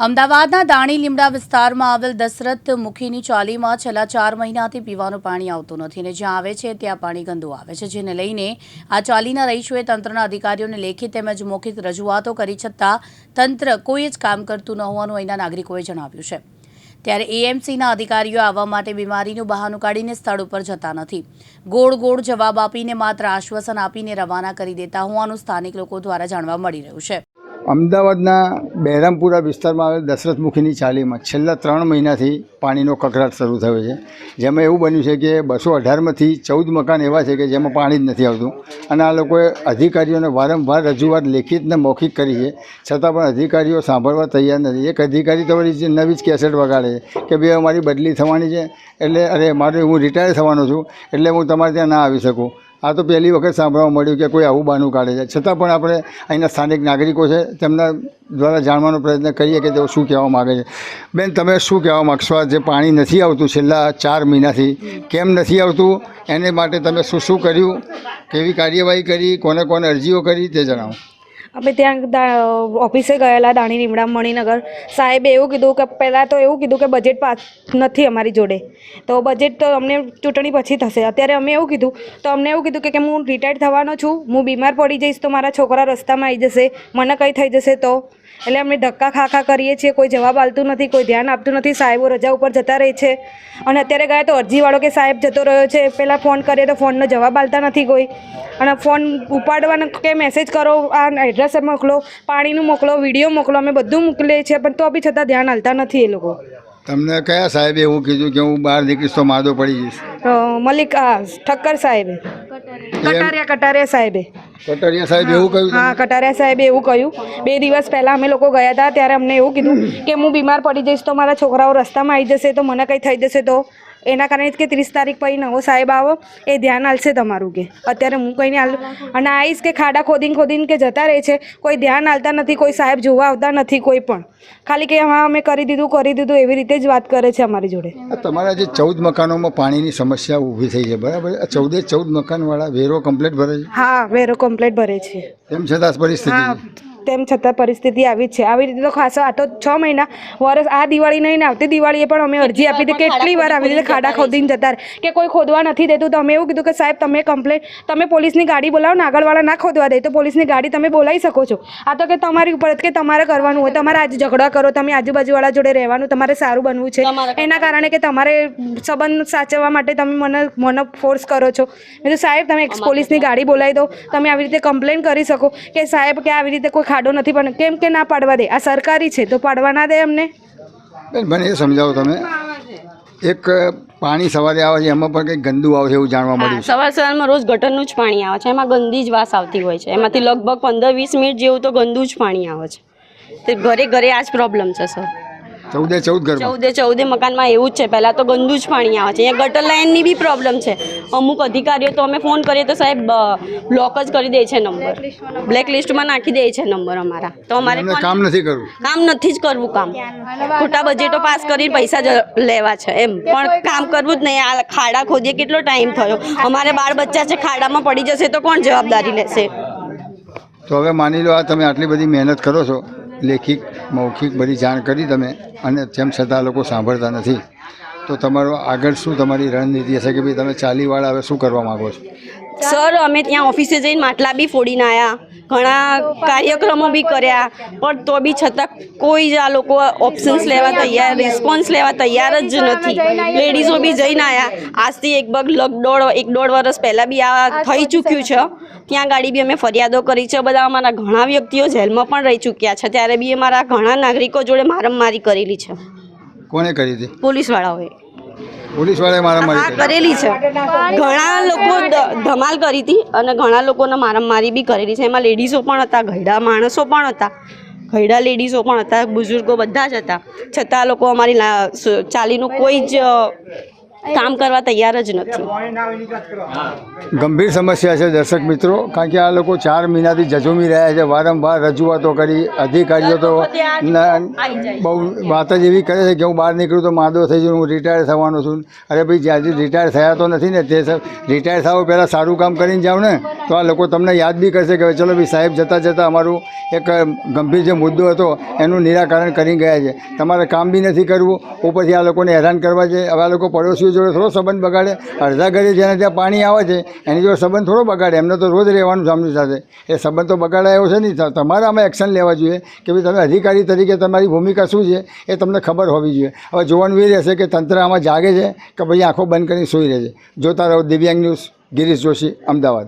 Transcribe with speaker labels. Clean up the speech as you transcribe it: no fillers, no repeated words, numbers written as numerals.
Speaker 1: અમદાવાદના દાણી લીમડા વિસ્તારમાં આવેલ દશરથ મુખીની ચાલીમાં છેલ્લા 4 મહિનાથી પીવાનું પાણી આવતું નથી અને જ્યાં આવે છે ત્યાં પાણી ગંદુ આવે છે, જેને લઈને આ ચાલીના રહીશોએ તંત્રના અધિકારીઓને લેખિત તેમજ મૌખિક રજૂઆતો કરી છતાં તંત્ર કોઈ જ કામ કરતું ન હોવાનું અહીંના નાગરિકોએ જણાવ્યું છે। ત્યારે એએમસીના અધિકારીઓ આવવા માટે બીમારીનું બહાનું કાઢીને સ્થળ ઉપર જતા નથી, ગોળ જવાબ આપીને માત્ર આશ્વાસન આપીને રવાના કરી દેતા હોવાનું સ્થાનિક લોકો દ્વારા જાણવા મળી રહ્યું છે।
Speaker 2: અમદાવાદના બહેરામપુરા વિસ્તારમાં આવેલ દશરથ મુખીની ચાલીમાં છેલ્લા 3 મહિનાથી પાણીનો કકળાટ શરૂ થયો છે, જેમાં એવું બન્યું છે કે 218માંથી 14 મકાન એવા છે કે જેમાં પાણી જ નથી આવતું અને આ લોકોએ અધિકારીઓને વારંવાર રજૂઆત લેખિત ને મૌખિક કરી છે, છતાં પણ અધિકારીઓ સાંભળવા તૈયાર નથી। એક અધિકારી તો વળી નવી જ કેસેટ વગાડે છે કે ભાઈ અમારી બદલી થવાની છે, એટલે અરે મારે હું રિટાયર થવાનો છું એટલે હું તમારે ત્યાં ના આવી શકું। આ તો પહેલી વખત સાંભળવા મળ્યું કે કોઈ આવું બહાનું કાઢે છે, છતાં પણ આપણે અહીંના સ્થાનિક નાગરિકો છે તેમના દ્વારા જાણવાનો પ્રયત્ન કરીએ કે તેઓ શું કહેવા માગે છે। બેન, તમે શું કહેવા માગશો? આ જે પાણી નથી આવતું છેલ્લા 4 મહિનાથી, કેમ નથી આવતું, એને માટે તમે શું કર્યું, કેવી કાર્યવાહી કરી, કોને કોને અરજીઓ કરી તે જણાવો।
Speaker 3: અમે ત્યાં ઓફિસે ગયેલા દાણી લીમડા મણિનગર સાહેબે એવું કીધું કે પહેલાં તો એવું કીધું કે બજેટ નથી અમારી જોડે, તો બજેટ તો અમને ચૂંટણી પછી થશે। અત્યારે અમે એવું કીધું તો અમને એવું કીધું કે હું રિટાયર થવાનો છું, હું બીમાર પડી જઈશ તો મારા છોકરા રસ્તામાં આવી જશે, મને કંઈ થઈ જશે તો, એટલે અમે ધક્કા ખા કરીએ છીએ, કોઈ જવાબ આપતું નથી, કોઈ ધ્યાન આપતું નથી, સાહેબો રજા ઉપર જતા રહે છે। અને અત્યારે ગયા તો અરજીવાળો કે સાહેબ જતો રહ્યો છે, પહેલાં ફોન કરીએ તો ફોનનો જવાબ આપતા નથી કોઈ, અને ફોન ઉપાડવાનો કે મેસેજ કરો, આ એડ્રેસ મોકલો, પાણીનું મોકલો, વિડીયો મોકલો, અમે બધું મોકલીએ છીએ પણ તો બી છતાં ધ્યાન આપતા નથી એ લોકો।
Speaker 2: તમને કયા સાહેબે એવું કીધું કે હું બહાર નીકળીશ તો માદો પડી જઈશ?
Speaker 3: મલિક ઠક્કર સાહેબે, કટારિયા સાહેબે
Speaker 2: એવું કહ્યું?
Speaker 3: હા, કટારિયા સાહેબે એવું કહ્યું। 2 દિવસ પહેલાં અમે લોકો ગયા હતા ત્યારે અમને એવું કીધું કે હું બીમાર પડી જઈશ તો મારા છોકરાઓ રસ્તામાં આવી જશે તો મને કંઈ થઈ જશે તો, એના કારણે કે 30 તારીખ પછી નવો સાહેબ આવો એ ધ્યાન આલશે તમારું, કે અત્યારે હું કંઈ નહીં આલું અને આવીશ કે ખાડા ખોદીને કે જતા રહે છે, કોઈ ધ્યાન આલતા નથી, કોઈ સાહેબ જોવા આવતા નથી, કોઈ પણ ખાલી કે હા અમે કરી દીધું એવી રીતે જ વાત કરે છે અમારી જોડે।
Speaker 2: તમારા જે 14 મકાનોમાં પાણીની સમસ્યા ઊભી થઈ છે, બરાબર? 14 મકાનવાળા વેરો કમ્પ્લીટ ભરે છે?
Speaker 3: હા, વેરો કમ્પ્લીટ ભરે છે,
Speaker 2: તેમ છતાં પરિસ્થિતિ
Speaker 3: તેમ છતાં પરિસ્થિતિ આવી જ છે। આવી રીતે તો ખાસ આ તો 6 મહિના વર્ષ, આ દિવાળી નહીં ને આવતી દિવાળીએ પણ અમે અરજી આપી હતી, કેટલી વાર આવી રીતે ખાડા ખોદીને જતા રહે કે કોઈ ખોદવા નથી દેતું, તો અમે એવું કીધું કે સાહેબ તમે કમ્પ્લેન, તમે પોલીસની ગાડી બોલાવો ને, આગળવાળા ના ખોદવા દે તો પોલીસની ગાડી તમે બોલાવી શકો છો। આ તો કે તમારી ઉપર કે તમારે કરવાનું હોય, તમારે આજે ઝઘડા કરો, તમે આજુબાજુવાળા જોડે રહેવાનું, તમારે સારું બનવું છે, એના કારણે કે તમારે સંબંધ સાચવવા માટે તમે મને ફોર્સ કરો છો। મેં કીધું સાહેબ તમે પોલીસની ગાડી બોલાવી દો, તમે આવી રીતે કમ્પ્લેન કરી શકો કે સાહેબ કે આવી રીતે કોઈ ખાડો નથી, પણ કેમ કે ના પાડવા દે, આ સરકારી છે તો પાડવા ના દે અમને।
Speaker 2: મને એ સમજાવો તમે, એક પાણી સવારે આવે છે એમાં પણ કંઈક ગંદુ આવે છે એવું જાણવા મળ્યું છે?
Speaker 4: સવારમાં રોજ ગટરનું જ પાણી આવે છે, એમાં ગંદી જ વાસ આવતી હોય છે, એમાંથી લગભગ 15-20 મિનિટ જેવું તો ગંદુ જ પાણી આવે છે, તે ઘરે આ જ પ્રોબ્લેમ છે સર। 14 મકાનમાં એવું જ છે, પહેલાં તો ગંદુ જ પાણી આવે છે, અહીંયા ગટર લાઇનની બી પ્રોબ્લેમ છે। અમુક અધિકારીઓ તો અમે ફોન કરીએ તો સાહેબ બ્લોક જ કરી દે છે, નંબર બ્લેક લિસ્ટમાં નાખી દે છે નંબર અમારા, તો અમારે
Speaker 2: કામ નથી કરવું,
Speaker 4: કામ નથી જ કરવું, કામ ખોટા બજેટો પાસ કરીને પૈસા જ લેવા છે એમ, પણ કામ કરવું જ નહીં। આ ખાડા ખોદીએ કેટલો ટાઈમ થયો, અમારે 12 બચ્ચા છે, ખાડામાં પડી જશે તો કોણ જવાબદારી લેશે?
Speaker 2: તો હવે માની લો આ તમે આટલી બધી મહેનત કરો છો, લેખિત મૌખિક બધી જાણ કરી તમે, અને તેમ છતાં લોકો સાંભળતા નથી, તો તમારો આગળ શું તમારી રણનીતિ હશે કે ભાઈ તમે ચાલીવાળા હવે શું કરવા માગો છો?
Speaker 4: સર અમે ત્યાં ઓફિસે જઈને માટલા બી ફોડીને આવ્યા, ઘણા કાર્યક્રમો બી કર્યા, પણ તો બી છતાં કોઈ જ આ લોકો ઓપ્શન્સ લેવા તૈયાર, રિસ્પોન્સ લેવા તૈયાર જ નથી। લેડીઝો બી જઈને આવ્યા, આજથી 1-1.5 વર્ષ પહેલાં બી આ થઈ ચૂક્યું છે, ત્યાં ગાડી બી અમે ફરિયાદો કરી છે, બધા અમારા ઘણા વ્યક્તિઓ જેલમાં પણ રહી ચૂક્યા છે, ત્યારે બી અમારા ઘણા નાગરિકો જોડે મારામારી કરેલી છે।
Speaker 2: કોને કરી હતી?
Speaker 4: પોલીસવાળાઓએ
Speaker 2: મારામારી
Speaker 4: કરેલી છે, ઘણા લોકો ધમાલ કરી હતી અને ઘણા લોકોને મારામારી બી કરેલી છે, એમાં લેડીઝો પણ હતા, ઘરડા માણસો પણ હતા, ઘરડા લેડીઝો પણ હતા, બુઝુર્ગો બધા જ હતા, છતાં લોકો અમારી ચાલીનું કોઈ જ કામ કરવા તૈયાર જ નથી.
Speaker 2: ગંભીર સમસ્યા છે દર્શક મિત્રો, કારણ કે આ લોકો 4 મહિનાથી જજુમી રહ્યા છે, વારંવાર રજૂઆતો કરી. અધિકારીઓ તો બહુ વાત જ એવી કરે છે કે હું બહાર નીકળું તો માંદો થઈ જઉં, હું રિટાયર થવાનો છું. અરે ભાઈ, જ્યાંથી રિટાયર થયા તો નથી ને, તે રિટાયર થાવ પહેલાં સારું કામ કરીને જાઓ ને, તો આ લોકો તમને યાદ બી કરશે કે ચલો ભાઈ સાહેબ જતાં જતાં અમારું એક ગંભીર જે મુદ્દો હતો એનું નિરાકરણ કરી ગયા છે. તમારે કામ બી નથી કરવું, ઉપરથી આ લોકોને હેરાન કરવા છે. હવે આ લોકો પડોશીઓ જોડે થોડો સંબંધ બગાડે? અડધા ઘરે જેને ત્યાં પાણી આવે છે એની જોડે સંબંધ થોડો બગાડે, એમને તો રોજ રહેવાનું સામની સાથે. એ સંબંધ તો બગાડાય એવો છે નહીં. તમારે આમાં એક્શન લેવા જોઈએ કે ભાઈ તમે અધિકારી તરીકે તમારી ભૂમિકા શું છે એ તમને ખબર હોવી જોઈએ. હવે જોવાનું એ રહેશે કે તંત્ર આમાં જાગે છે કે ભાઈ આંખો બંધ કરીને સૂઈ રહે છે. જોતા રહો દિવ્યાંગ ન્યૂઝ, ગિરીશ જોશી, અમદાવાદ.